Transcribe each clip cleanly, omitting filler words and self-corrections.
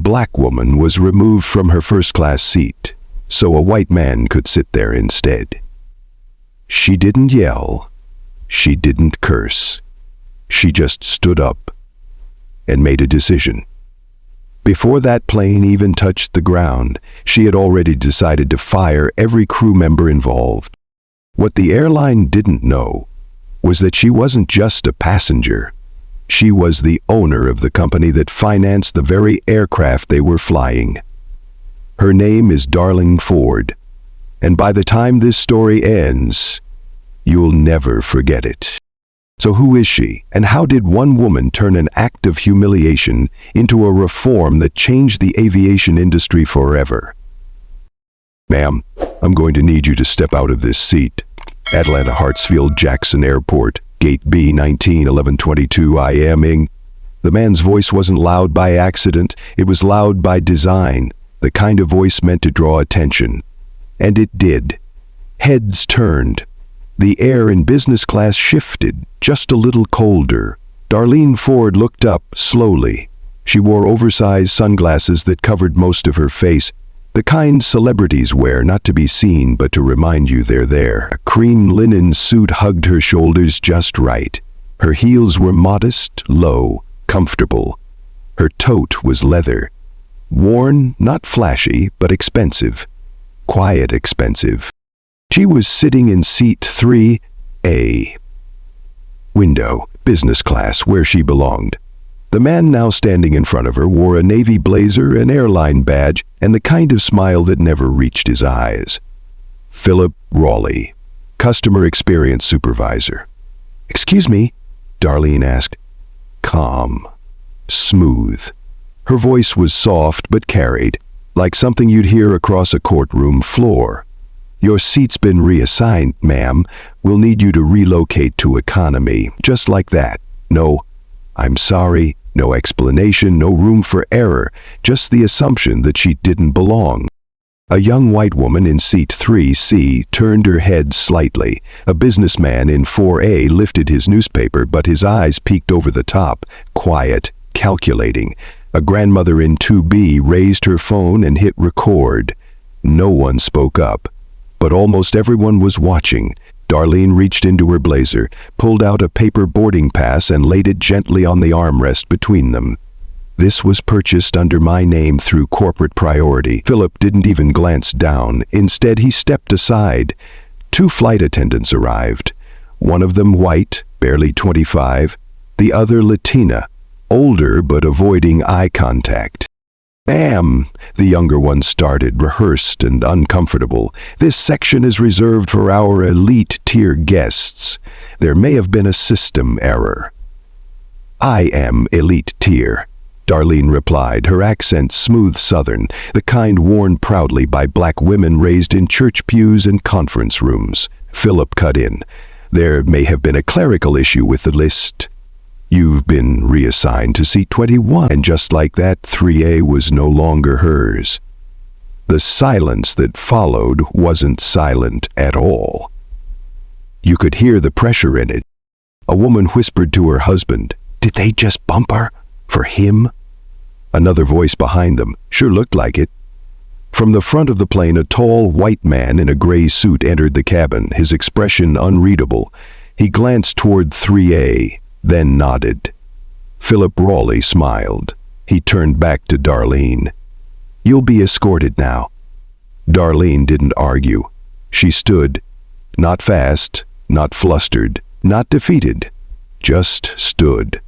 black woman was removed from her first-class seat, so a white man could sit there instead. She didn't yell. She didn't curse. She just stood up and made a decision. Before that plane even touched the ground, she had already decided to fire every crew member involved. What the airline didn't know was that she wasn't just a passenger. She was the owner of the company that financed the very aircraft they were flying. Her name is Darlene Ford, and by the time this story ends, you'll never forget it. So who is she, and how did one woman turn an act of humiliation into a reform that changed the aviation industry forever? Ma'am, I'm going to need you to step out of this seat. Atlanta Hartsfield Jackson Airport, Gate B 191122 IMing. The man's voice wasn't loud by accident, it was loud by design, the kind of voice meant to draw attention. And it did. Heads turned. The air in business class shifted, just a little colder. Darlene Ford looked up slowly. She wore oversized sunglasses that covered most of her face, the kind celebrities wear not to be seen but to remind you they're there. A cream linen suit hugged her shoulders just right. Her heels were modest, low, comfortable. Her tote was leather. Worn, not flashy, but expensive. Quiet expensive. She was sitting in seat 3A. Window, business class, where she belonged. The man now standing in front of her wore a navy blazer, an airline badge, and the kind of smile that never reached his eyes. Philip Raleigh, customer experience supervisor. "Excuse me?" Darlene asked. Calm. Smooth. Her voice was soft but carried, like something you'd hear across a courtroom floor. "Your seat's been reassigned, ma'am. We'll need you to relocate to economy." Just like that. No, "I'm sorry," no explanation, no room for error, just the assumption that she didn't belong. A young white woman in seat 3C turned her head slightly. A businessman in 4A lifted his newspaper, but his eyes peeked over the top, quiet, calculating. A grandmother in 2B raised her phone and hit record. No one spoke up, but almost everyone was watching. Darlene reached into her blazer, pulled out a paper boarding pass and laid it gently on the armrest between them. "This was purchased under my name through corporate priority." Philip didn't even glance down. Instead, he stepped aside. 2 flight attendants arrived. One of them white, barely 25. The other Latina, older but avoiding eye contact. "Ma'am," the younger one started, rehearsed and uncomfortable. "This section is reserved for our elite-tier guests. There may have been a system error." "I am elite-tier," Darlene replied, her accent smooth Southern, the kind worn proudly by black women raised in church pews and conference rooms. Philip cut in. "There may have been a clerical issue with the list. You've been reassigned to seat 21." And just like that, 3A was no longer hers. The silence that followed wasn't silent at all. You could hear the pressure in it. A woman whispered to her husband, "Did they just bump her? For him?" Another voice behind them, "Sure looked like it." From the front of the plane, a tall white man in a gray suit entered the cabin, his expression unreadable. He glanced toward 3A, then nodded. Philip Raleigh smiled. He turned back to Darlene. "You'll be escorted now." Darlene didn't argue. She stood, not fast, not flustered, not defeated, just stood.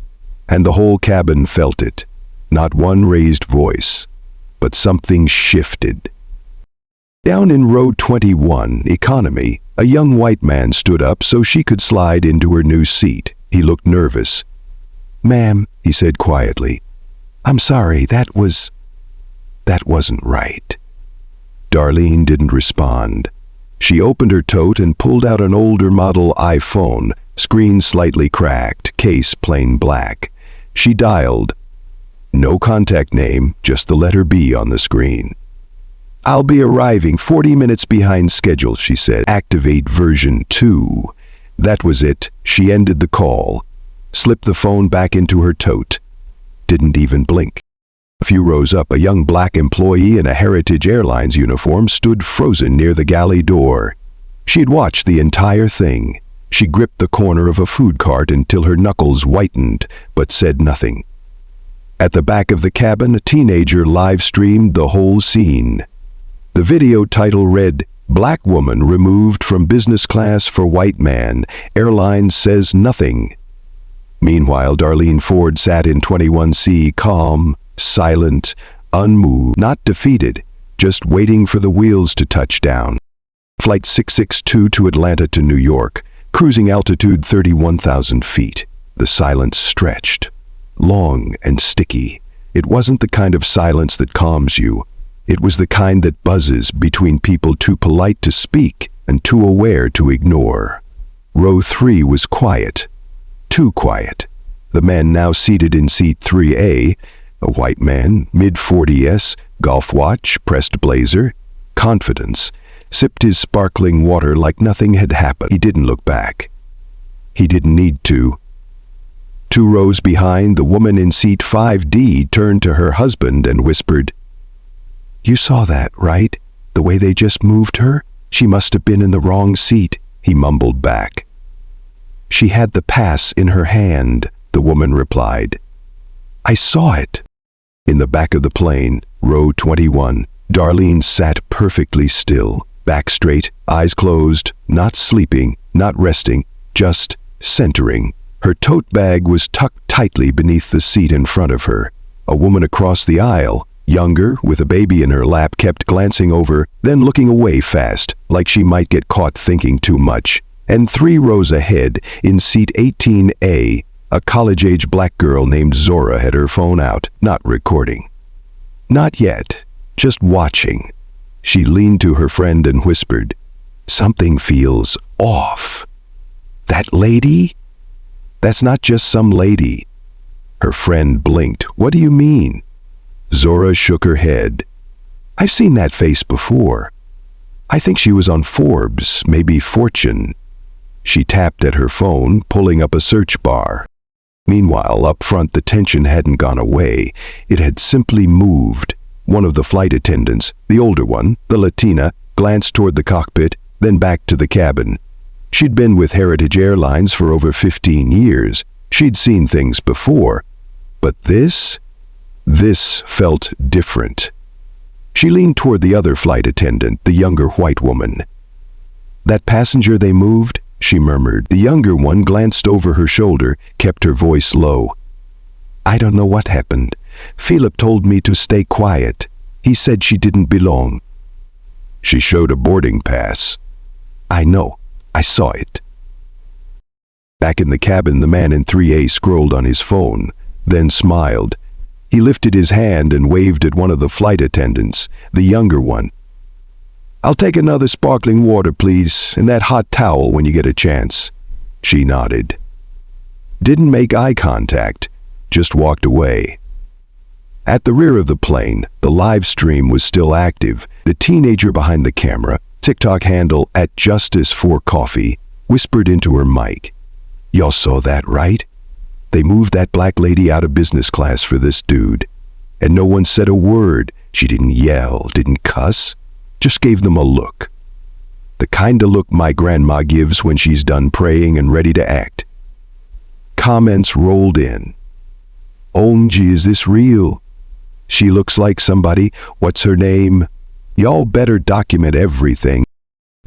And the whole cabin felt it. Not one raised voice, but something shifted. Down in row 21, economy, a young white man stood up so she could slide into her new seat. He looked nervous. "Ma'am," he said quietly, "I'm sorry, that wasn't right." Darlene didn't respond. She opened her tote and pulled out an older model iPhone, screen slightly cracked, case plain black. She dialed. No contact name, just the letter B on the screen. "I'll be arriving 40 minutes behind schedule," she said. "Activate version 2. That was it. She ended the call, slipped the phone back into her tote, didn't even blink. A few rows up, a young black employee in a Heritage Airlines uniform stood frozen near the galley door. She had watched the entire thing. She gripped the corner of a food cart until her knuckles whitened, but said nothing. At the back of the cabin, a teenager live-streamed the whole scene. The video title read, "Black woman removed from business class for white man. Airline says nothing." Meanwhile, Darlene Ford sat in 21C, calm, silent, unmoved, not defeated, just waiting for the wheels to touch down. Flight 662 to Atlanta to New York, cruising altitude 31,000 feet. The silence stretched, long and sticky. It wasn't the kind of silence that calms you. It was the kind that buzzes between people too polite to speak and too aware to ignore. Row 3 was quiet. Too quiet. The man now seated in seat 3A, a white man, mid-40s, golf watch, pressed blazer, confidence, sipped his sparkling water like nothing had happened. He didn't look back. He didn't need to. 2 rows behind, the woman in seat 5D turned to her husband and whispered, "You saw that, right? The way they just moved her? She must have been in the wrong seat," he mumbled back. "She had the pass in her hand," the woman replied. "I saw it." In the back of the plane, row 21, Darlene sat perfectly still, back straight, eyes closed, not sleeping, not resting, just centering. Her tote bag was tucked tightly beneath the seat in front of her. A woman across the aisle, younger, with a baby in her lap, kept glancing over, then looking away fast, like she might get caught thinking too much. And 3 rows ahead, in seat 18A, a college-age black girl named Zora had her phone out, not recording. Not yet, just watching. She leaned to her friend and whispered, "Something feels off." "That lady? That's not just some lady." Her friend blinked. "What do you mean?" Zora shook her head. "I've seen that face before. I think she was on Forbes, maybe Fortune." She tapped at her phone, pulling up a search bar. Meanwhile, up front, the tension hadn't gone away. It had simply moved. One of the flight attendants, the older one, the Latina, glanced toward the cockpit, then back to the cabin. She'd been with Heritage Airlines for over 15 years. She'd seen things before. But this felt different. She leaned toward the other flight attendant, the younger white woman. "That passenger they moved?" she murmured. The younger one glanced over her shoulder, kept her voice low. "I don't know what happened. Philip told me to stay quiet. He said she didn't belong." She showed a boarding pass. "I know. I saw it." Back in the cabin, the man in 3A scrolled on his phone, then smiled. He lifted his hand and waved at one of the flight attendants, the younger one. "I'll take another sparkling water, please, and that hot towel when you get a chance." She nodded. Didn't make eye contact, just walked away. At the rear of the plane, the live stream was still active. The teenager behind the camera, TikTok handle @Justice4Coffee, whispered into her mic. "Y'all saw that, right? They moved that black lady out of business class for this dude. And no one said a word. She didn't yell, didn't cuss, just gave them a look. The kind of look my grandma gives when she's done praying and ready to act." Comments rolled in. "OMG, is this real? She looks like somebody. What's her name? Y'all better document everything."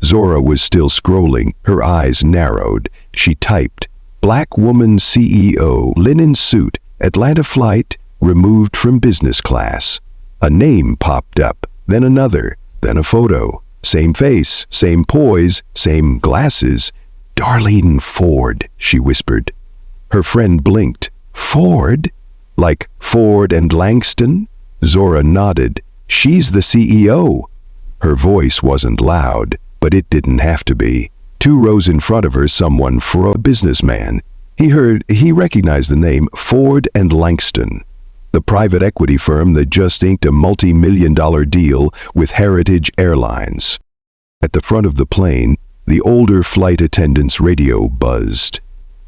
Zora was still scrolling, her eyes narrowed. She typed, "Black woman CEO, linen suit, Atlanta flight, removed from business class." A name popped up, then another, then a photo. Same face, same poise, same glasses. "Darlene Ford," she whispered. Her friend blinked. "Ford? Like Ford and Langston?" Zora nodded. "She's the CEO." Her voice wasn't loud, but it didn't have to be. 2 rows in front of her, someone a businessman. He recognized the name Ford and Langston, the private equity firm that just inked a multi-million-dollar deal with Heritage Airlines. At the front of the plane, the older flight attendant's radio buzzed.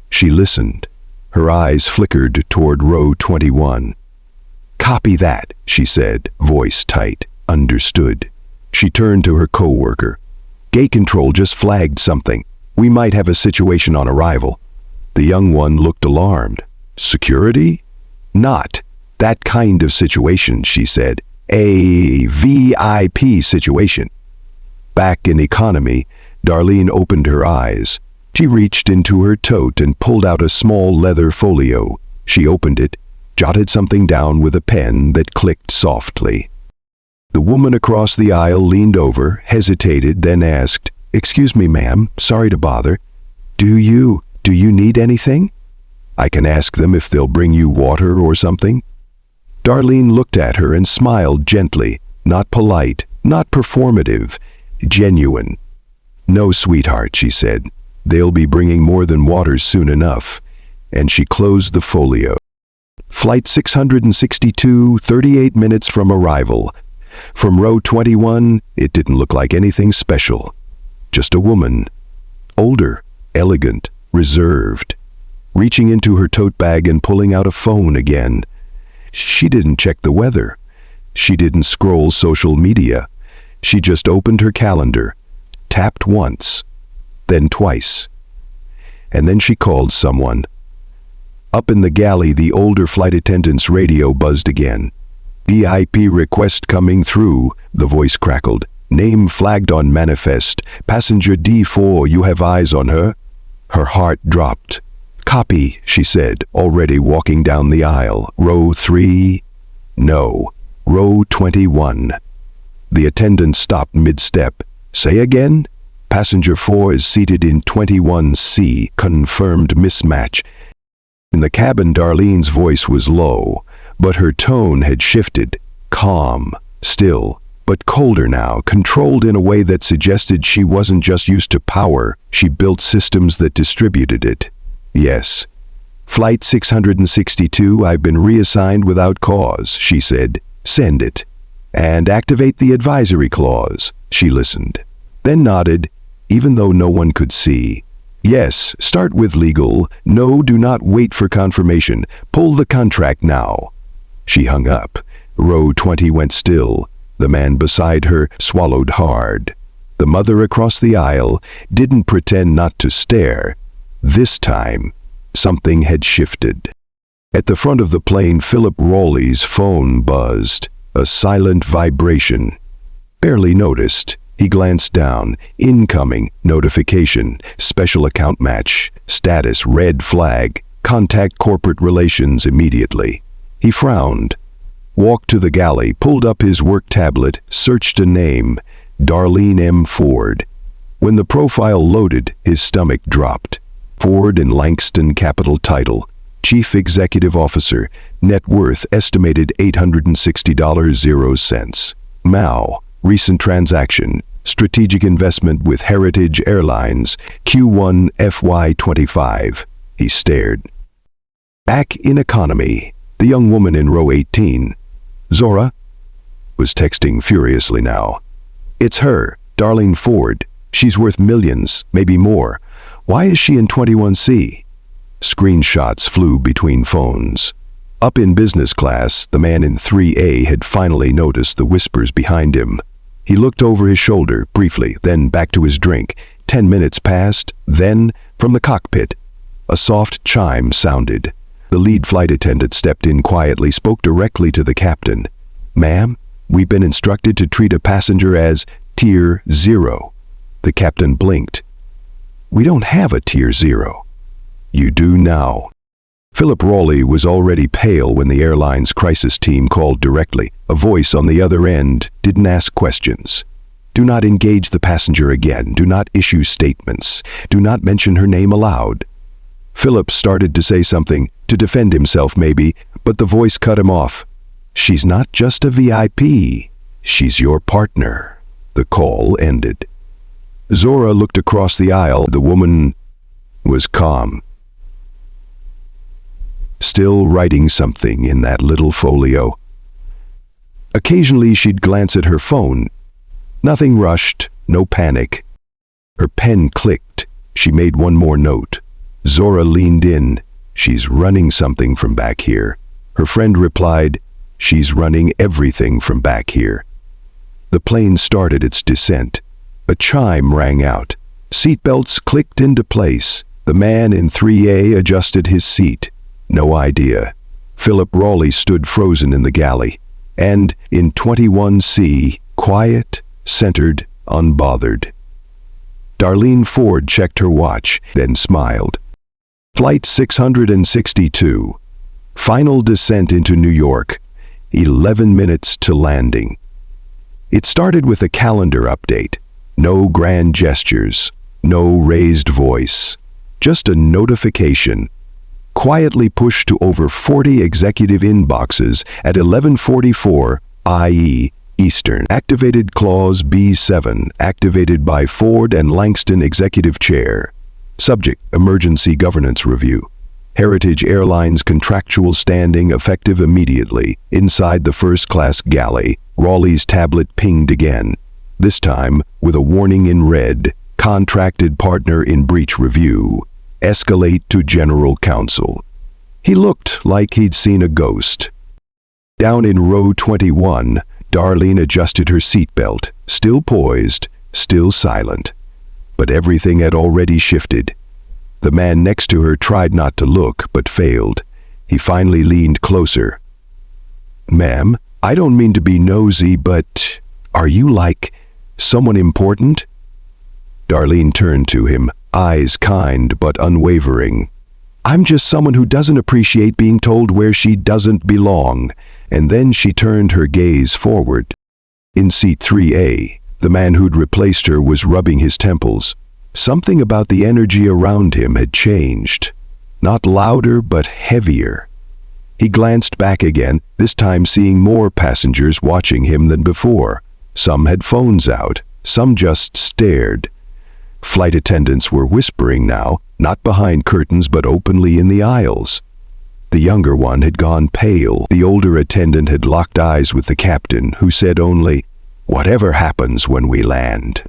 She listened. Her eyes flickered toward row 21. "Copy that," she said, voice tight. "Understood." She turned to her co-worker. "Gate control just flagged something. We might have a situation on arrival." The young one looked alarmed. "Security?" "Not that kind of situation," she said. "A VIP situation." Back in economy, Darlene opened her eyes. She reached into her tote and pulled out a small leather folio. She opened it, jotted something down with a pen that clicked softly. The woman across the aisle leaned over, hesitated, then asked, "Excuse me, ma'am, sorry to bother. Do you need anything? I can ask them if they'll bring you water or something." Darlene looked at her and smiled gently, not polite, not performative, genuine. "No, sweetheart," she said. "They'll be bringing more than water soon enough." And she closed the folio. Flight 662, 38 minutes from arrival. From row 21, it didn't look like anything special. Just a woman. Older, elegant, reserved. Reaching into her tote bag and pulling out a phone again. She didn't check the weather. She didn't scroll social media. She just opened her calendar, tapped once, then twice. And then she called someone. Up in the galley, the older flight attendant's radio buzzed again. "VIP request coming through," the voice crackled. "Name flagged on manifest. Passenger D4, you have eyes on her?" Her heart dropped. "Copy," she said, already walking down the aisle. "Row 3? No, row 21. The attendant stopped mid-step. "Say again?" "Passenger 4 is seated in 21C. Confirmed mismatch." In the cabin, Darlene's voice was low, but her tone had shifted. Calm, still, but colder now, controlled in a way that suggested she wasn't just used to power, she built systems that distributed it. "Yes. Flight 662, I've been reassigned without cause," she said. "Send it. And activate the advisory clause." She listened, then nodded, even though no one could see. "Yes, start with legal. No, do not wait for confirmation. Pull the contract now." She hung up. Row 20 went still. The man beside her swallowed hard. The mother across the aisle didn't pretend not to stare. This time, something had shifted. At the front of the plane, Philip Rawley's phone buzzed, a silent vibration. Barely noticed. He glanced down. Incoming, notification, special account match, status red flag, contact corporate relations immediately. He frowned, walked to the galley, pulled up his work tablet, searched a name, Darlene M. Ford. When the profile loaded, his stomach dropped. Ford in Langston, capital title, Chief Executive Officer, net worth estimated $860.00. Mao, recent transaction, strategic investment with Heritage Airlines, Q1 FY25. He stared. Back in economy, the young woman in row 18, Zora, was texting furiously now. "It's her, Darlene Ford. She's worth millions, maybe more. Why is she in 21C? Screenshots flew between phones. Up in business class, the man in 3A had finally noticed the whispers behind him. He looked over his shoulder briefly, then back to his drink. 10 minutes passed, then, from the cockpit, a soft chime sounded. The lead flight attendant stepped in quietly, spoke directly to the captain. "Ma'am, we've been instructed to treat a passenger as Tier 0. The captain blinked. "We don't have a Tier 0. "You do now." Philip Rawley was already pale when the airline's crisis team called directly. A voice on the other end didn't ask questions. "Do not engage the passenger again. Do not issue statements. Do not mention her name aloud." Philip started to say something, to defend himself maybe, but the voice cut him off. "She's not just a VIP. She's your partner." The call ended. Zora looked across the aisle. The woman was calm, still writing something in that little folio. Occasionally she'd glance at her phone. Nothing rushed, no panic. Her pen clicked. She made one more note. Zora leaned in. "She's running something from back here." Her friend replied, She's running everything from back here. The plane started its descent. A chime rang out. Seatbelts clicked into place. The man in 3A adjusted his seat. No idea. Philip Raleigh stood frozen in the galley. And in 21C, quiet, centered, unbothered. Darlene Ford checked her watch, then smiled. Flight 662. Final descent into New York. 11 minutes to landing. It started with a calendar update. No grand gestures. No raised voice. Just a notification. Quietly pushed to over 40 executive inboxes at 11:44, i.e., Eastern. Activated Clause B7, activated by Ford and Langston Executive Chair. Subject, Emergency Governance Review. Heritage Airlines contractual standing effective immediately. Inside the first-class galley, Raleigh's tablet pinged again. This time, with a warning in red, contracted partner in breach review. Escalate to General Counsel. He looked like he'd seen a ghost. Down in row 21, Darlene adjusted her seatbelt, still poised, still silent. But everything had already shifted. The man next to her tried not to look, but failed. He finally leaned closer. "Ma'am, I don't mean to be nosy, but are you like someone important?" Darlene turned to him, eyes kind but unwavering. "I'm just someone who doesn't appreciate being told where she doesn't belong." And then she turned her gaze forward. In seat 3A, the man who'd replaced her was rubbing his temples. Something about the energy around him had changed. Not louder, but heavier. He glanced back again, this time seeing more passengers watching him than before. Some had phones out, some just stared. Flight attendants were whispering now, not behind curtains but openly in the aisles. The younger one had gone pale. The older attendant had locked eyes with the captain, who said only, "Whatever happens when we land,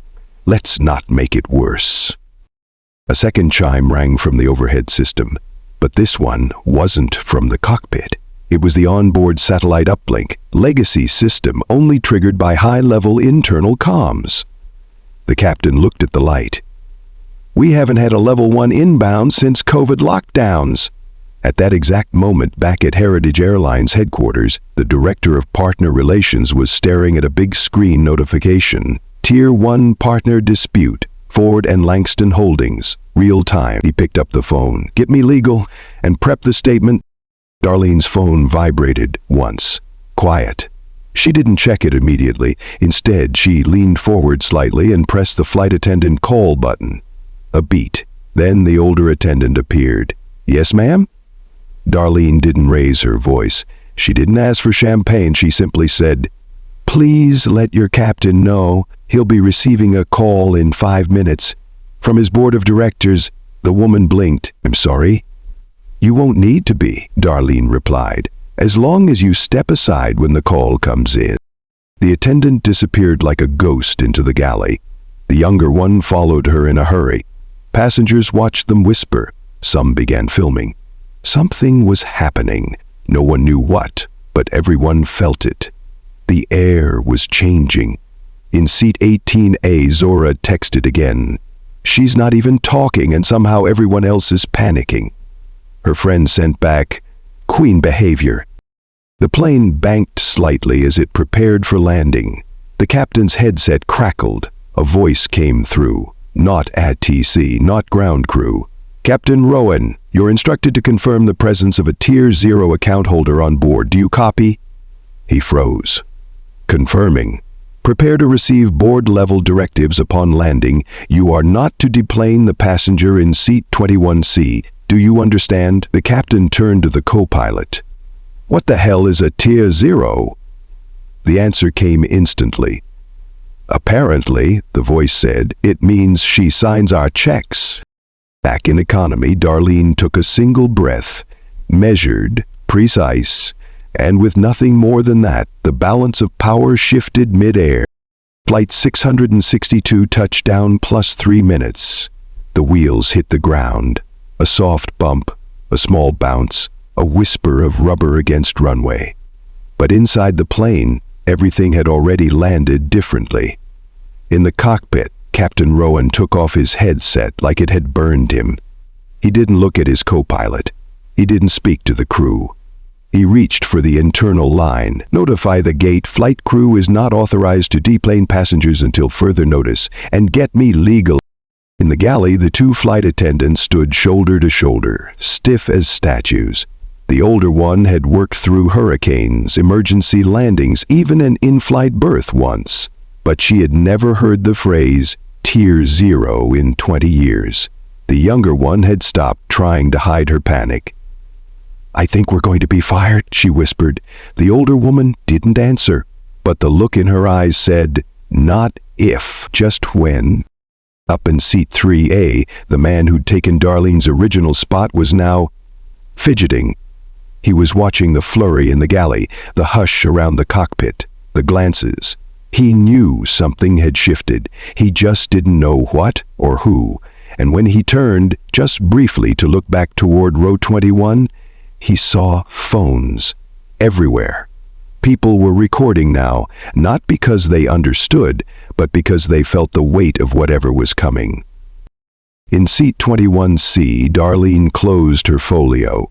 let's not make it worse." A second chime rang from the overhead system, but this one wasn't from the cockpit. It was the onboard satellite uplink, legacy system only triggered by high-level internal comms. The captain looked at the light. "We haven't had a level 1 inbound since COVID lockdowns." At that exact moment, back at Heritage Airlines headquarters, the director of partner relations was staring at a big screen notification. Tier 1 partner dispute, Ford and Langston Holdings, real time. He picked up the phone. "Get me legal and prep the statement." Darlene's phone vibrated once. Quiet. She didn't check it immediately. Instead, she leaned forward slightly and pressed the flight attendant call button. A beat. Then the older attendant appeared. "Yes, ma'am?" Darlene didn't raise her voice. She didn't ask for champagne. She simply said, "Please let your captain know he'll be receiving a call in 5 minutes. From his board of directors." The woman blinked. "I'm sorry?" "You won't need to be," Darlene replied, "as long as you step aside when the call comes in." The attendant disappeared like a ghost into the galley. The younger one followed her in a hurry. Passengers watched them whisper. Some began filming. Something was happening. No one knew what, but everyone felt it. The air was changing. In seat 18A, Zora texted again. "She's not even talking, and somehow everyone else is panicking." Her friend sent back, "Queen behavior." The plane banked slightly as it prepared for landing. The captain's headset crackled. A voice came through. "Not ATC, not ground crew. Captain Rowan, you're instructed to confirm the presence of a Tier 0 account holder on board. Do you copy?" He froze. "Confirming. Prepare to receive board-level directives upon landing. You are not to deplane the passenger in seat 21C. Do you understand?" The captain turned to the co-pilot. "What the hell is a Tier 0? The answer came instantly. "Apparently," the voice said, "it means she signs our checks." Back in economy, Darlene took a single breath, measured, precise, and with nothing more than that, the balance of power shifted mid-air. Flight 662 touchdown plus 3 minutes. The wheels hit the ground. A soft bump, a small bounce, a whisper of rubber against runway. But inside the plane, everything had already landed differently. In the cockpit, Captain Rowan took off his headset like it had burned him. He didn't look at his co-pilot. He didn't speak to the crew. He reached for the internal line. "Notify the gate, flight crew is not authorized to deplane passengers until further notice, and get me legal." In the galley, the two flight attendants stood shoulder to shoulder, stiff as statues. The older one had worked through hurricanes, emergency landings, even an in-flight berth once. But she had never heard the phrase, Tier 0 in 20 years. The younger one had stopped trying to hide her panic. "I think we're going to be fired," she whispered. The older woman didn't answer, but the look in her eyes said, "Not if, just when." Up in seat 3A, the man who'd taken Darlene's original spot was now fidgeting. He was watching the flurry in the galley, the hush around the cockpit, the glances. He knew something had shifted. He just didn't know what or who. And when he turned, just briefly to look back toward row 21, he saw phones everywhere. People were recording now, not because they understood, but because they felt the weight of whatever was coming. In seat 21C, Darlene closed her folio.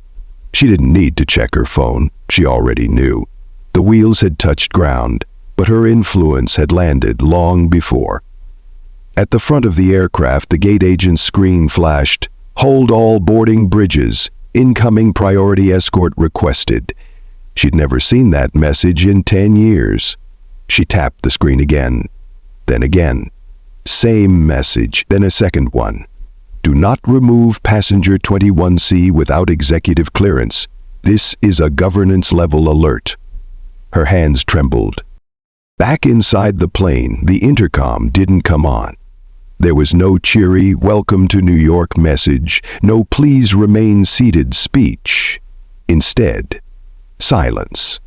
She didn't need to check her phone. She already knew. The wheels had touched ground, but her influence had landed long before. At the front of the aircraft, the gate agent's screen flashed, "Hold all boarding bridges. Incoming priority escort requested." She'd never seen that message in 10 years. She tapped the screen again, then again. Same message, then a second one. "Do not remove passenger 21C without executive clearance. This is a governance-level alert." Her hands trembled. Back inside the plane, the intercom didn't come on. There was no cheery "Welcome to New York" message, no "Please remain seated" speech. Instead, silence.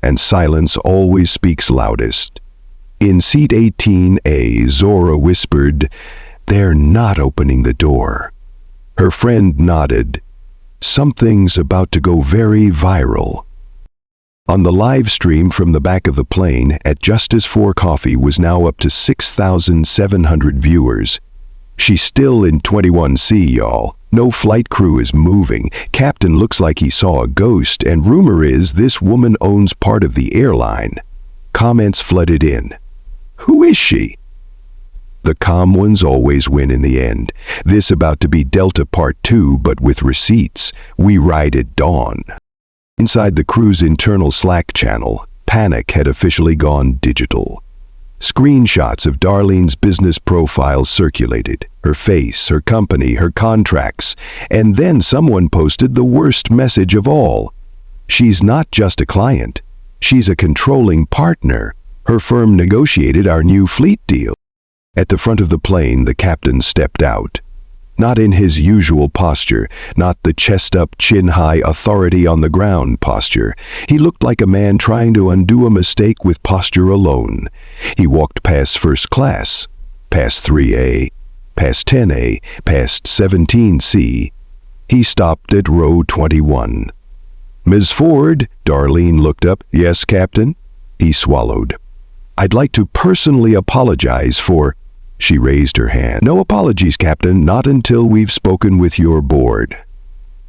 And silence always speaks loudest. In seat 18A, Zora whispered, "They're not opening the door." Her friend nodded. "Something's about to go very viral." On the live stream from the back of the plane, at Justice for Coffee was now up to 6,700 viewers. "She's still in 21C, y'all. No flight crew is moving. Captain looks like he saw a ghost, and rumor is this woman owns part of the airline." Comments flooded in. "Who is she?" The calm ones always win in the end. This about to be Delta Part 2, but with receipts. We ride at dawn. Inside the crew's internal Slack channel, panic had officially gone digital. Screenshots of Darlene's business profile circulated, her face, her company, her contracts, and then someone posted the worst message of all. "She's not just a client. She's a controlling partner. Her firm negotiated our new fleet deal." At the front of the plane, the captain stepped out. Not in his usual posture, not the chest-up, chin-high, authority-on-the-ground posture. He looked like a man trying to undo a mistake with posture alone. He walked past first class, past 3A, past 10A, past 17C. He stopped at row 21. "Ms. Ford," Darlene looked up. "Yes, Captain?" He swallowed. "I'd like to personally apologize for—" She raised her hand. "No apologies, Captain, not until we've spoken with your board."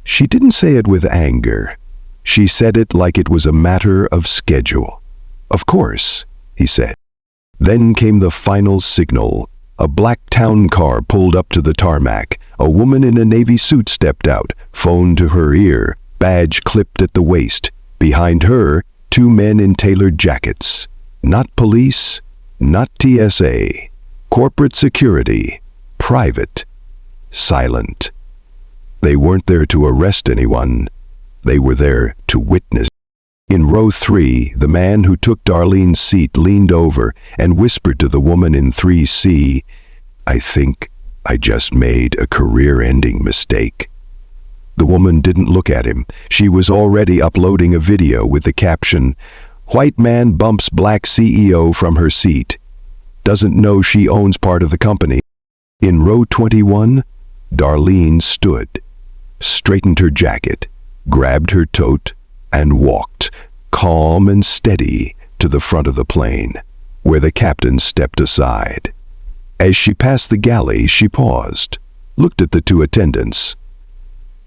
She didn't say it with anger. She said it like it was a matter of schedule. "Of course," he said. Then came the final signal. A black town car pulled up to the tarmac. A woman in a navy suit stepped out, phone to her ear, badge clipped at the waist. Behind her, two men in tailored jackets. Not police, not TSA. Corporate security, private, silent. They weren't there to arrest anyone. They were there to witness. In row 3, the man who took Darlene's seat leaned over and whispered to the woman in 3C, "I think I just made a career-ending mistake." The woman didn't look at him. She was already uploading a video with the caption, "White man bumps black CEO from her seat. Doesn't know she owns part of the company." In row 21, Darlene stood, straightened her jacket, grabbed her tote, and walked. calm and steady, to the front of the plane, where the captain stepped aside. As she passed the galley, she paused, looked at the two attendants.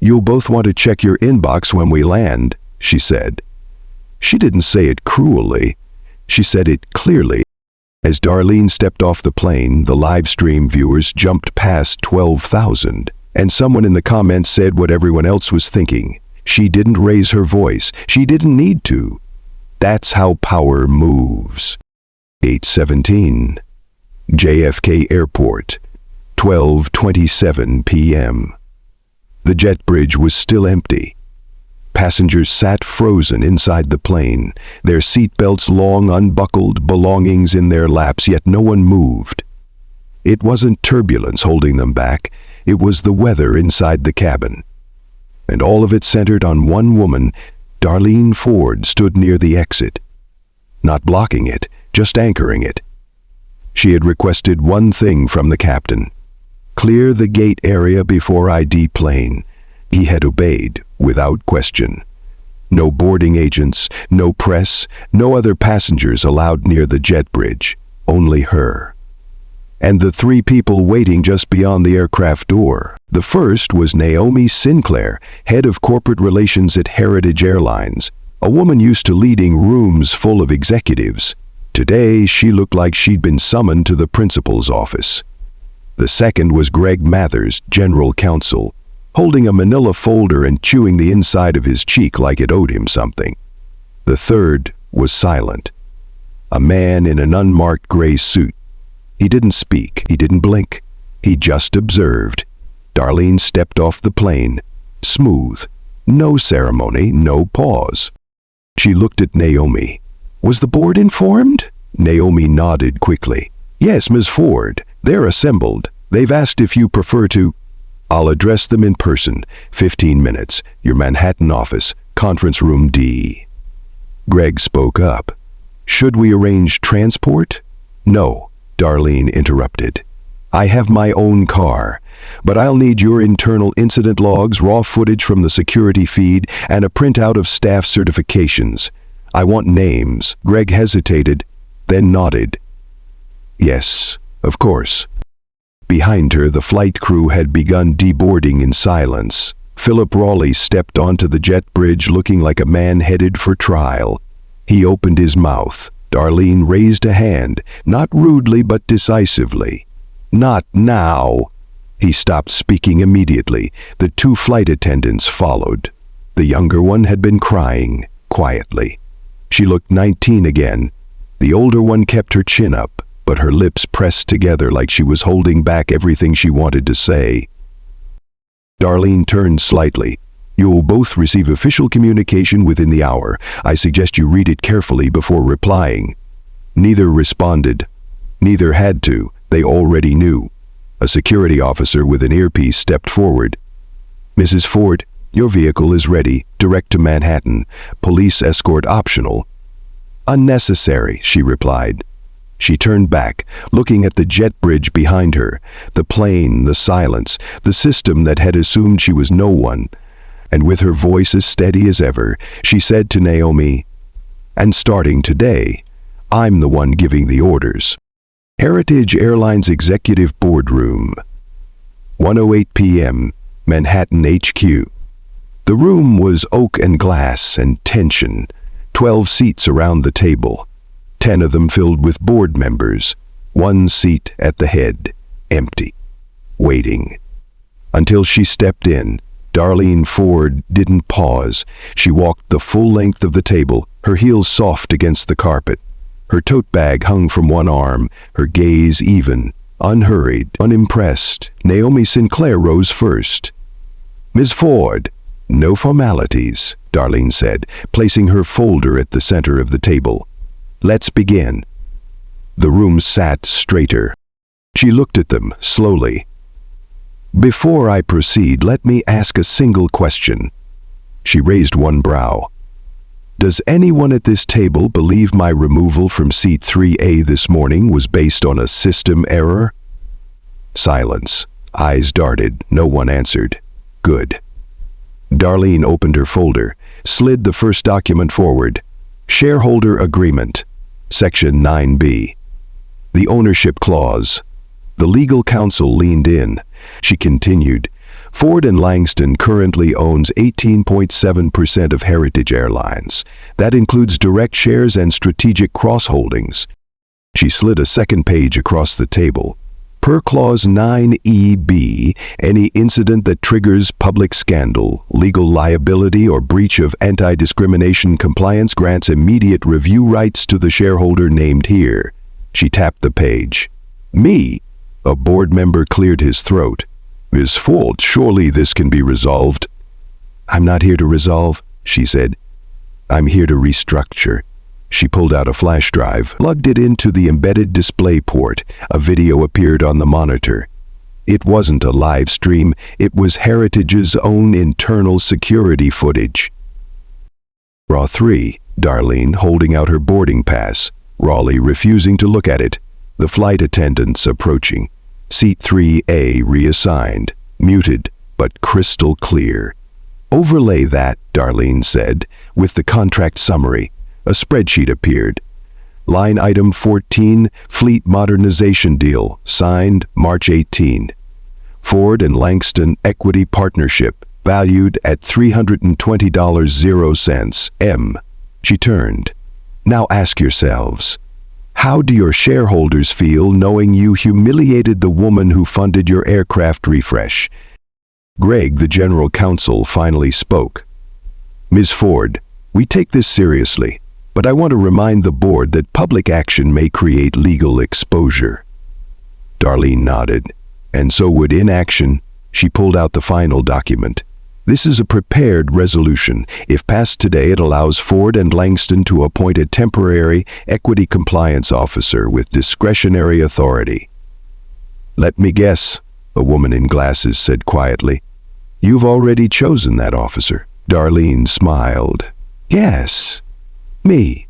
"You'll both want to check your inbox when we land," she said. She didn't say it cruelly. She said it clearly. As Darlene stepped off the plane, the live stream viewers jumped past 12,000, and someone in the comments said what everyone else was thinking. She didn't raise her voice. She didn't need to. That's how power moves. 8:17. JFK Airport, 12:27 p.m. The jet bridge was still empty. Passengers sat frozen inside the plane, their seatbelts long unbuckled, belongings in their laps, yet no one moved. It wasn't turbulence holding them back, it was the weather inside the cabin. And all of it centered on one woman. Darlene Ford stood near the exit. Not blocking it, just anchoring it. She had requested one thing from the captain: clear the gate area before ID plane. He had obeyed, without question. No boarding agents, no press, no other passengers allowed near the jet bridge, only her. And the three people waiting just beyond the aircraft door. The first was Naomi Sinclair, head of corporate relations at Heritage Airlines, a woman used to leading rooms full of executives. Today, she looked like she'd been summoned to the principal's office. The second was Greg Mathers, general counsel, holding a manila folder and chewing the inside of his cheek like it owed him something. The third was silent, a man in an unmarked gray suit. He didn't speak, he didn't blink, he just observed. Darlene stepped off the plane, smooth, no ceremony, no pause. She looked at Naomi. "Was the board informed?" Naomi nodded quickly. "Yes, Ms. Ford, they're assembled. They've asked if you prefer to—" "I'll address them in person. 15 minutes. Your Manhattan office, conference room D." Greg spoke up. "Should we arrange transport?" "No," Darlene interrupted. "I have my own car, but I'll need your internal incident logs, raw footage from the security feed, and a printout of staff certifications. I want names." Greg hesitated, then nodded. "Yes, of course." Behind her, the flight crew had begun deboarding in silence. Philip Raleigh stepped onto the jet bridge looking like a man headed for trial. He opened his mouth. Darlene raised a hand, not rudely but decisively. "Not now." He stopped speaking immediately. The two flight attendants followed. The younger one had been crying, quietly. She looked 19 again. The older one kept her chin up, but her lips pressed together like she was holding back everything she wanted to say. Darlene turned slightly. "You'll both receive official communication within the hour. I suggest you read it carefully before replying." Neither responded. Neither had to. They already knew. A security officer with an earpiece stepped forward. "Mrs. Ford, your vehicle is ready. Direct to Manhattan. Police escort optional." "Unnecessary," she replied. She turned back, looking at the jet bridge behind her, the plane, the silence, the system that had assumed she was no one. And with her voice as steady as ever, she said to Naomi, "And starting today, I'm the one giving the orders." Heritage Airlines Executive Boardroom, 1:08 p.m., Manhattan HQ. The room was oak and glass and tension, 12 seats around the table, 10 of them filled with board members, one seat at the head, empty, waiting. Until she stepped in, Darlene Ford didn't pause. She walked the full length of the table, her heels soft against the carpet. Her tote bag hung from one arm, her gaze even, unhurried, unimpressed. Naomi Sinclair rose first. "Ms. Ford." "No formalities," Darlene said, placing her folder at the center of the table. "Let's begin." The room sat straighter. She looked at them slowly. "Before I proceed, let me ask a single question." She raised one brow. "Does anyone at this table believe my removal from seat 3A this morning was based on a system error?" Silence. Eyes darted. No one answered. "Good." Darlene opened her folder, slid the first document forward. Shareholder Agreement, Section 9B. The Ownership Clause. The legal counsel leaned in. She continued, Ford and Langston currently owns 18.7% of Heritage Airlines. That includes direct shares and strategic cross-holdings. She slid a second page across the table. Per Clause 9EB, any incident that triggers public scandal, legal liability, or breach of anti-discrimination compliance grants immediate review rights to the shareholder named here. She tapped the page. Me? A board member cleared his throat. Ms. Ford, surely this can be resolved. I'm not here to resolve, she said. I'm here to restructure. She pulled out a flash drive, plugged it into the embedded display port. A video appeared on the monitor. It wasn't a live stream, it was Heritage's own internal security footage. Raw 3, Darlene holding out her boarding pass, Raleigh refusing to look at it, the flight attendants approaching. Seat 3A reassigned, muted, but crystal clear. Overlay that, Darlene said, with the contract summary. A spreadsheet appeared. Line item 14, Fleet Modernization Deal, signed March 18. Ford and Langston Equity Partnership, valued at $320.00 M. She turned. Now ask yourselves, how do your shareholders feel knowing you humiliated the woman who funded your aircraft refresh? Greg, the general counsel, finally spoke. Ms. Ford, we take this seriously, but I want to remind the board that public action may create legal exposure. Darlene nodded, and so would inaction. She pulled out the final document. This is a prepared resolution. If passed today, it allows Ford and Langston to appoint a temporary equity compliance officer with discretionary authority. Let me guess, a woman in glasses said quietly. You've already chosen that officer. Darlene smiled. Yes, me.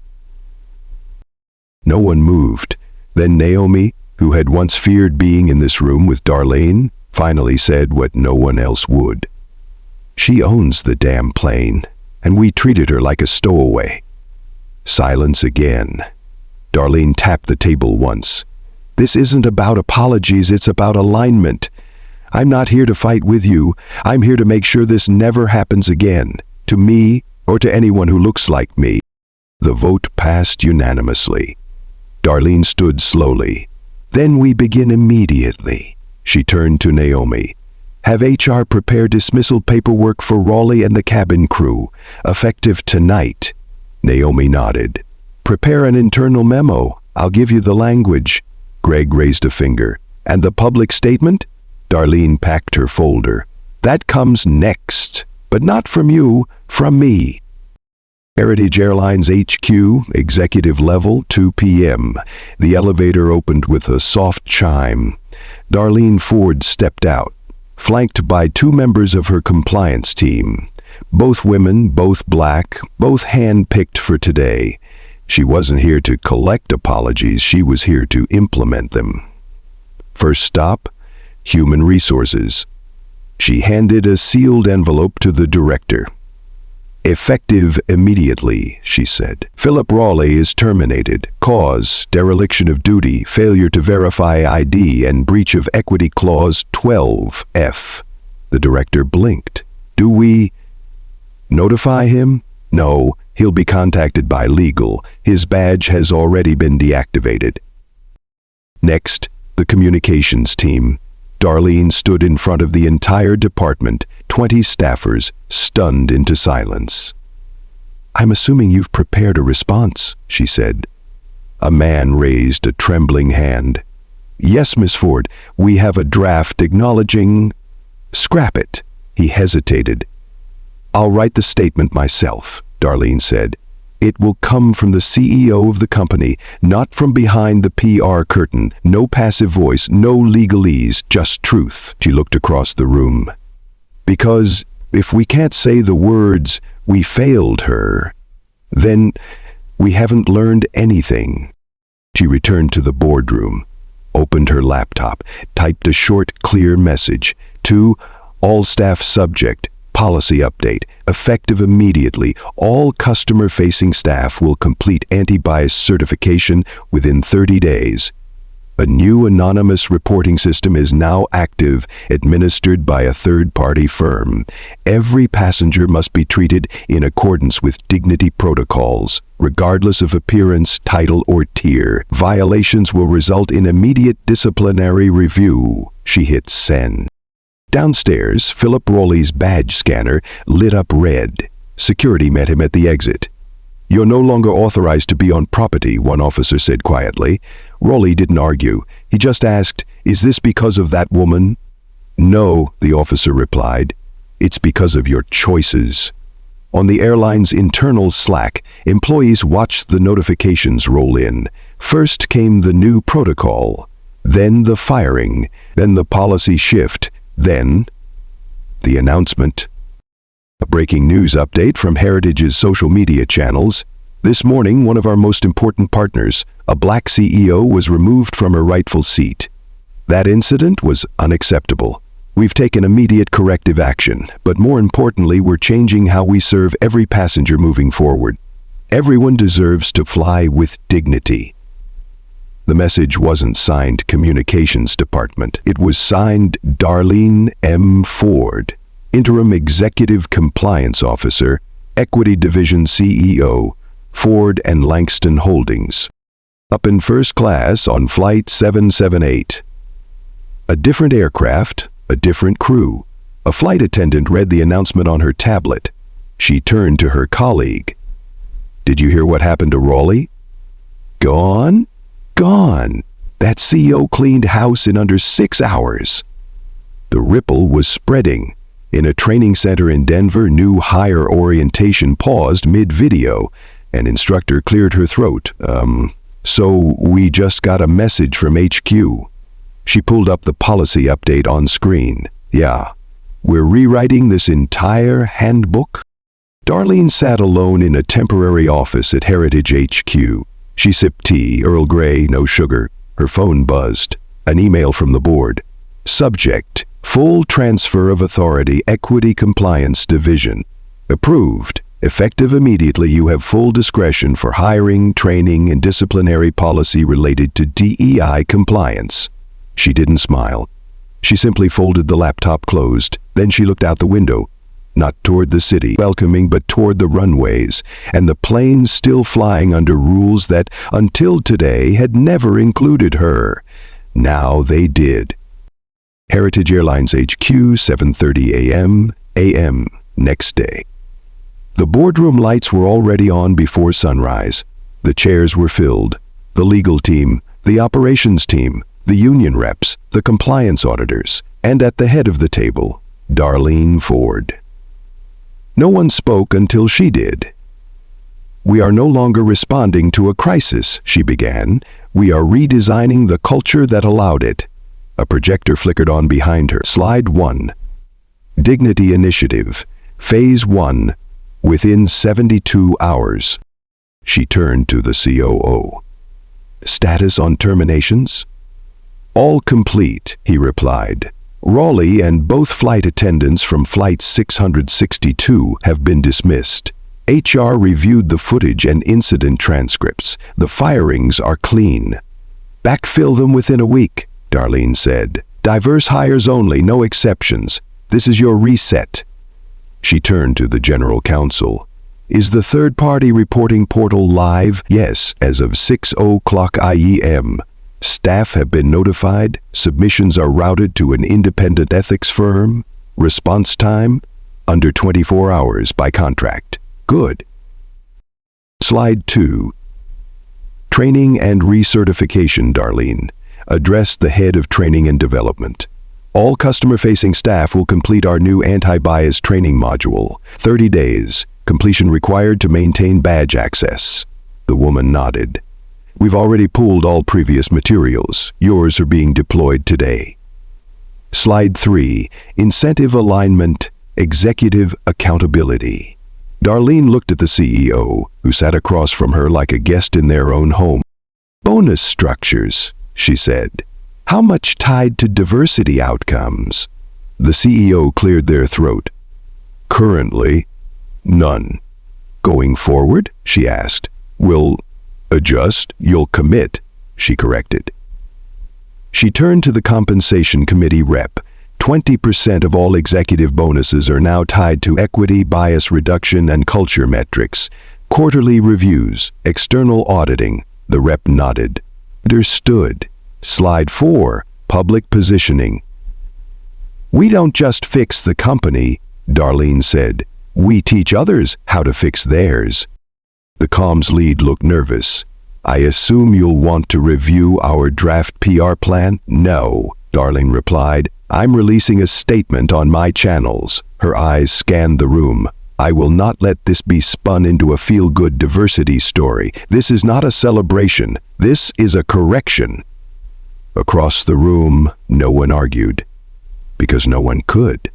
No one moved. Then Naomi, who had once feared being in this room with Darlene, finally said what no one else would. She owns the damn plane, and we treated her like a stowaway. Silence again. Darlene tapped the table once. This isn't about apologies, it's about alignment. I'm not here to fight with you. I'm here to make sure this never happens again, to me or to anyone who looks like me. The vote passed unanimously. Darlene stood slowly. Then we begin immediately. She turned to Naomi. Have HR prepare dismissal paperwork for Raleigh and the cabin crew, effective tonight. Naomi nodded. Prepare an internal memo. I'll give you the language. Greg raised a finger. And the public statement? Darlene packed her folder. That comes next, but not from you, from me. Heritage Airlines HQ, executive level, 2 p.m. The elevator opened with a soft chime. Darlene Ford stepped out, flanked by 2 members of her compliance team. Both women, both black, both hand-picked for today. She wasn't here to collect apologies, she was here to implement them. First stop, Human Resources. She handed a sealed envelope to the director. Effective immediately, she said. Philip Raleigh is terminated. Cause, dereliction of duty, failure to verify ID, and breach of equity clause 12F. The director blinked. Do we notify him? No, he'll be contacted by legal. His badge has already been deactivated. Next, the communications team. Darlene stood in front of the entire department, 20 staffers, stunned into silence. I'm assuming you've prepared a response, she said. A man raised a trembling hand. Yes, Miss Ford, we have a draft acknowledging... Scrap it. He hesitated. I'll write the statement myself, Darlene said. It will come from the CEO of the company, not from behind the PR curtain. No passive voice, no legalese, just truth. She looked across the room. Because if we can't say the words, we failed her, then we haven't learned anything. She returned to the boardroom, opened her laptop, typed a short, clear message. To all staff subject, Policy update. Effective immediately, all customer-facing staff will complete anti-bias certification within 30 days. A new anonymous reporting system is now active, administered by a third-party firm. Every passenger must be treated in accordance with dignity protocols, regardless of appearance, title, or tier. Violations will result in immediate disciplinary review. She hit send. Downstairs, Philip Rowley's badge scanner lit up red. Security met him at the exit. "You're no longer authorized to be on property," one officer said quietly. Rowley didn't argue. He just asked, "Is this because of that woman?" "No," the officer replied. "It's because of your choices." On the airline's internal Slack, employees watched the notifications roll in. First came the new protocol, then the firing, then the policy shift, then the announcement. A breaking news update from Heritage's social media channels. This morning, one of our most important partners, a black CEO, was removed from her rightful seat. That incident was unacceptable. We've taken immediate corrective action, but more importantly, we're changing how we serve every passenger moving forward. Everyone deserves to fly with dignity. The message wasn't signed Communications Department. It was signed Darlene M. Ford, Interim Executive Compliance Officer, Equity Division CEO, Ford and Langston Holdings. Up in first class on Flight 778. A different aircraft, a different crew. A flight attendant read the announcement on her tablet. She turned to her colleague. "Did you hear what happened to Rowley?" "Gone? Gone. That CEO cleaned house in under 6 hours." The ripple was spreading. In a training center in Denver, new hire orientation paused mid-video. An instructor cleared her throat. So we just got a message from HQ." She pulled up the policy update on screen. "Yeah, we're rewriting this entire handbook." Darlene sat alone in a temporary office at Heritage HQ. She sipped tea, Earl Grey, no sugar. Her phone buzzed. An email from the board. Subject: Full Transfer of Authority, Equity Compliance Division. Approved. Effective immediately, you have full discretion for hiring, training, and disciplinary policy related to DEI compliance. She didn't smile. She simply folded the laptop closed. Then she looked out the window. Not toward the city, welcoming, but toward the runways, and the planes still flying under rules that, until today, had never included her. Now they did. Heritage Airlines HQ, 7:30 a.m. next day. The boardroom lights were already on before sunrise. The chairs were filled. The legal team, the operations team, the union reps, the compliance auditors, and at the head of the table, Darlene Ford. No one spoke until she did. "We are no longer responding to a crisis," she began. "We are redesigning the culture that allowed it." A projector flickered on behind her. Slide 1. Dignity Initiative. Phase 1. Within 72 hours. She turned to the COO. "Status on terminations?" "All complete," he replied. "Rowley and both flight attendants from Flight 662 have been dismissed. HR reviewed the footage and incident transcripts. The firings are clean." "Backfill them within a week," Darlene said. "Diverse hires only, no exceptions. This is your reset." She turned to the General Counsel. "Is the third-party reporting portal live?" "Yes, as of 6:00 IEM. Staff have been notified. Submissions are routed to an independent ethics firm. Response time? Under 24 hours by contract." "Good." Slide 2. Training and recertification, Darlene. Address the head of training and development. "All customer-facing staff will complete our new anti-bias training module. 30 days. Completion required to maintain badge access." The woman nodded. "We've already pulled all previous materials. Yours are being deployed today." Slide 3. Incentive alignment, executive accountability. Darlene looked at the CEO, who sat across from her like a guest in their own home. "Bonus structures," she said. "How much tied to diversity outcomes?" The CEO cleared their throat. Currently, none. Going forward? She asked. We'll adjust, you'll commit, she corrected. She turned to the compensation committee rep. 20% of all executive bonuses are now tied to equity, bias reduction, and culture metrics. Quarterly reviews, external auditing. The rep nodded. Understood. Slide 4, public positioning. We don't just fix the company, Darlene said. We teach others how to fix theirs. The comms lead looked nervous. I assume you'll want to review our draft PR plan? No, Darlene replied. I'm releasing a statement on my channels. Her eyes scanned the room. I will not let this be spun into a feel-good diversity story. This is not a celebration. This is a correction. Across the room, no one argued, because no one could.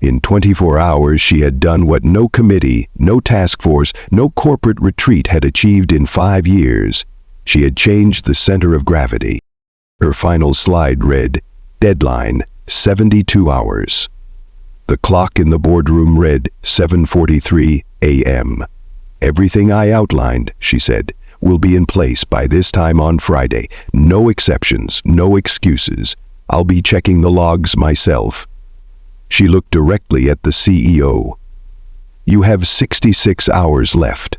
In 24 hours, she had done what no committee, no task force, no corporate retreat had achieved in 5 years. She had changed the center of gravity. Her final slide read, deadline, 72 hours. The clock in the boardroom read 7:43 a.m. Everything I outlined, she said, will be in place by this time on Friday. No exceptions, no excuses. I'll be checking the logs myself. She looked directly at the CEO. You have 66 hours left.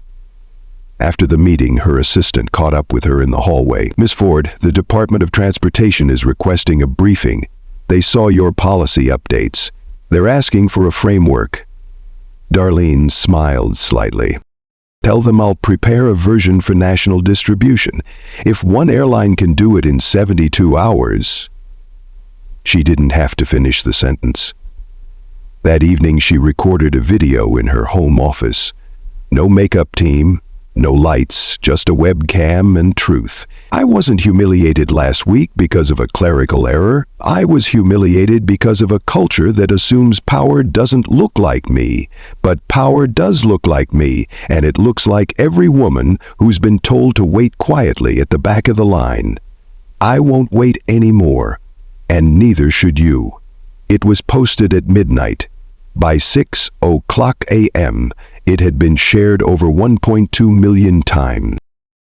After the meeting, her assistant caught up with her in the hallway. Miss Ford, the Department of Transportation is requesting a briefing. They saw your policy updates. They're asking for a framework. Darlene smiled slightly. Tell them I'll prepare a version for national distribution. If one airline can do it in 72 hours... She didn't have to finish the sentence. That evening she recorded a video in her home office. No makeup team, no lights, just a webcam and truth. I wasn't humiliated last week because of a clerical error. I was humiliated because of a culture that assumes power doesn't look like me. But power does look like me, and it looks like every woman who's been told to wait quietly at the back of the line. I won't wait anymore, and neither should you. It was posted at midnight. By 6:00 a.m., it had been shared over 1.2 million times.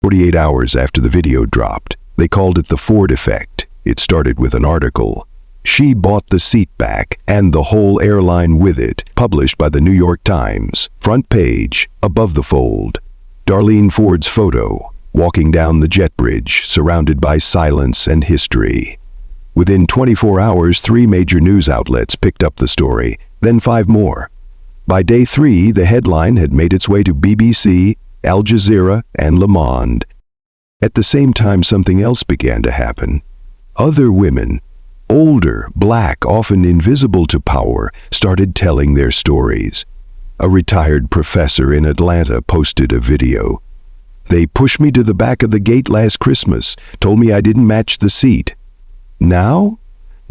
48 hours after the video dropped, they called it the Ford effect. It started with an article. She bought the seat back, and the whole airline with it, published by the New York Times. Front page, above the fold. Darlene Ford's photo, walking down the jet bridge, surrounded by silence and history. Within 24 hours, 3 major news outlets picked up the story, then 5 more. By day 3, the headline had made its way to BBC, Al Jazeera, and Le Monde. At the same time, something else began to happen. Other women, older, black, often invisible to power, started telling their stories. A retired professor in Atlanta posted a video. They pushed me to the back of the gate last Christmas, told me I didn't match the seat. Now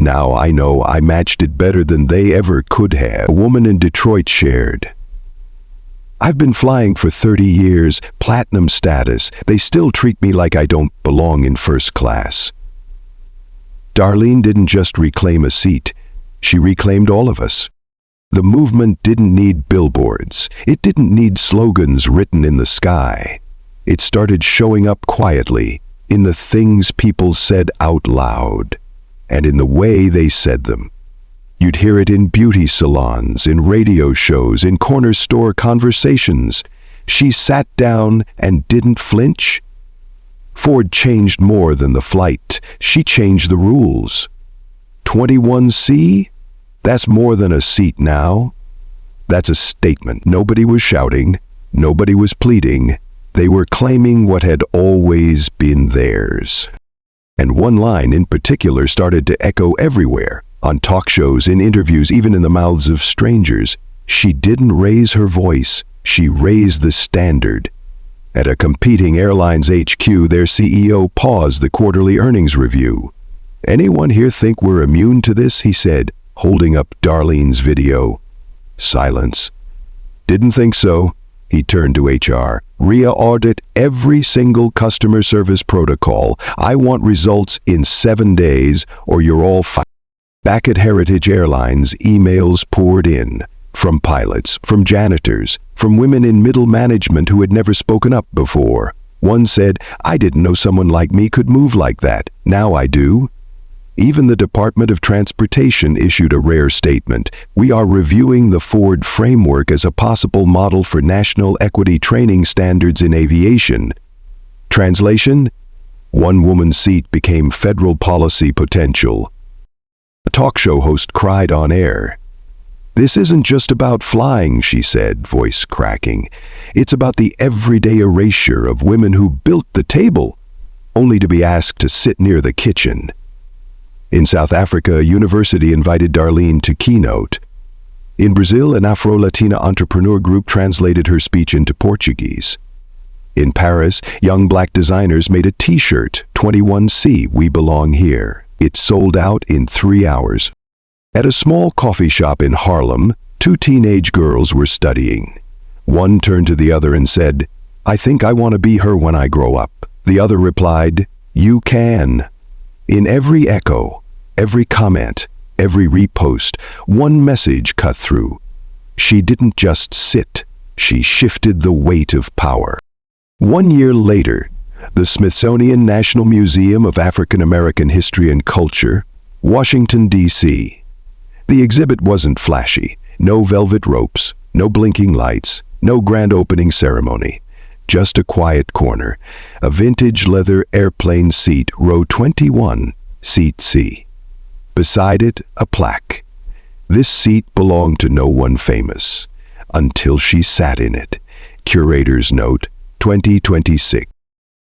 I know I matched it better than they ever could have, a woman in Detroit shared. I've been flying for 30 years, platinum status. They still treat me like I don't belong in first class. Darlene didn't just reclaim a seat, she reclaimed all of us. The movement didn't need billboards. It didn't need slogans written in the sky. It started showing up quietly, in the things people said out loud, and in the way they said them. You'd hear it in beauty salons, in radio shows, in corner store conversations. She sat down and didn't flinch. Ford changed more than the flight. She changed the rules. 21C? That's more than a seat now. That's a statement. Nobody was shouting. Nobody was pleading. They were claiming what had always been theirs. And one line in particular started to echo everywhere, on talk shows, in interviews, even in the mouths of strangers. She didn't raise her voice, she raised the standard. At a competing airline's HQ, their CEO paused the quarterly earnings review. Anyone here think we're immune to this? He said, holding up Darlene's video. Silence. Didn't think so. He turned to HR. Re-audit every single customer service protocol. I want results in 7 days or you're all fired. Back at Heritage Airlines, emails poured in. from pilots, from janitors, from women in middle management who had never spoken up before. One said, "I didn't know someone like me could move like that. Now I do." Even the Department of Transportation issued a rare statement. "We are reviewing the Ford framework as a possible model for national equity training standards in aviation." Translation: one woman's seat became federal policy potential. A talk show host cried on air. "This isn't just about flying," she said, voice cracking. "It's about the everyday erasure of women who built the table, only to be asked to sit near the kitchen." In South Africa, a university invited Darlene to keynote. In Brazil, an Afro-Latina entrepreneur group translated her speech into Portuguese. In Paris, young black designers made a t-shirt, 21C, "We Belong Here." It sold out in 3 hours. At a small coffee shop in Harlem, 2 teenage girls were studying. One turned to the other and said, "I think I want to be her when I grow up." The other replied, "You can." In every echo, every comment, every repost, one message cut through. She didn't just sit, she shifted the weight of power. 1 year later, the Smithsonian National Museum of African American History and Culture, Washington, D.C. The exhibit wasn't flashy. No velvet ropes, no blinking lights, no grand opening ceremony. Just a quiet corner, a vintage leather airplane seat, row 21, seat C. Beside it, a plaque. This seat belonged to no one famous, until she sat in it. Curator's note, 2026.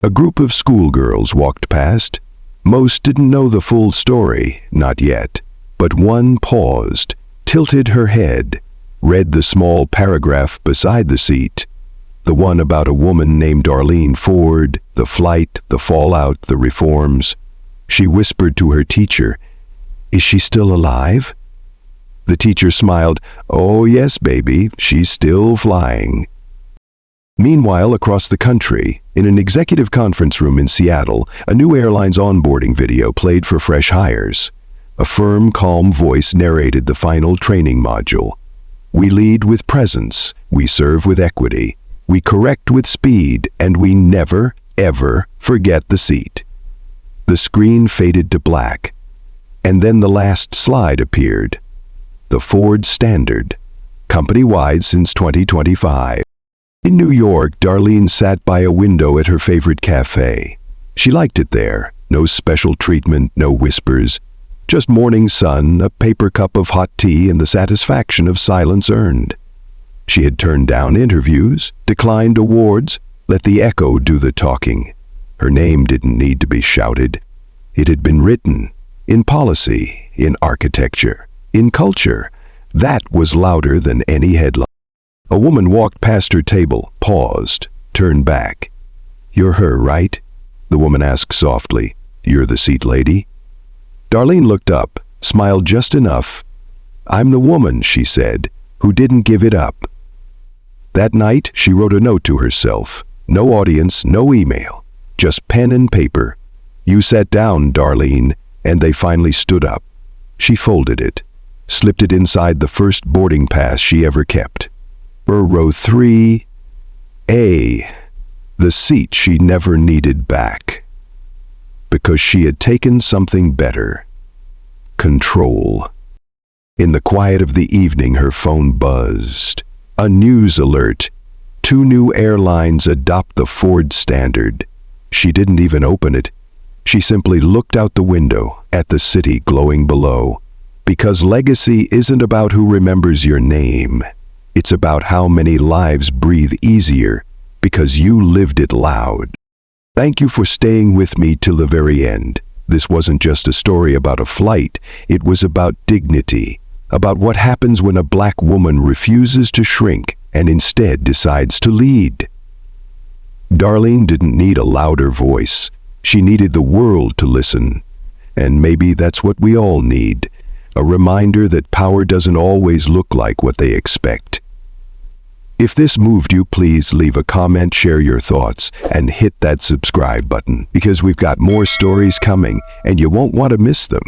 A group of schoolgirls walked past. Most didn't know the full story, not yet. But one paused, tilted her head, read the small paragraph beside the seat. The one about a woman named Darlene Ford, the flight, the fallout, the reforms. She whispered to her teacher, "Is she still alive?" The teacher smiled, "Oh yes, baby, she's still flying." Meanwhile, across the country, in an executive conference room in Seattle, a new airline's onboarding video played for fresh hires. A firm, calm voice narrated the final training module. "We lead with presence, we serve with equity, we correct with speed, and we never, ever forget the seat." The screen faded to black, and then the last slide appeared. The Ford Standard, company-wide since 2025. In New York, Darlene sat by a window at her favorite cafe. She liked it there. No special treatment, no whispers. Just morning sun, a paper cup of hot tea, and the satisfaction of silence earned. She had turned down interviews, declined awards, let the echo do the talking. Her name didn't need to be shouted. It had been written, in policy, in architecture, in culture. That was louder than any headline. A woman walked past her table, paused, turned back. "You're her, right?" the woman asked softly. "You're the seat lady?" Darlene looked up, smiled just enough. "I'm the woman," she said, "who didn't give it up." That night, she wrote a note to herself. No audience, no email, just pen and paper. "You sat down, Darlene," and they finally stood up. She folded it, slipped it inside the first boarding pass she ever kept. Row 3A, the seat she never needed back. Because she had taken something better. Control. In the quiet of the evening, her phone buzzed. A news alert. 2 new airlines adopt the Ford Standard. She didn't even open it. She simply looked out the window at the city glowing below. Because legacy isn't about who remembers your name. It's about how many lives breathe easier because you lived it loud. Thank you for staying with me till the very end. This wasn't just a story about a flight. It was about dignity, about what happens when a black woman refuses to shrink and instead decides to lead. Darlene didn't need a louder voice. She needed the world to listen. And maybe that's what we all need. A reminder that power doesn't always look like what they expect. If this moved you, please leave a comment, share your thoughts, and hit that subscribe button, because we've got more stories coming and you won't want to miss them.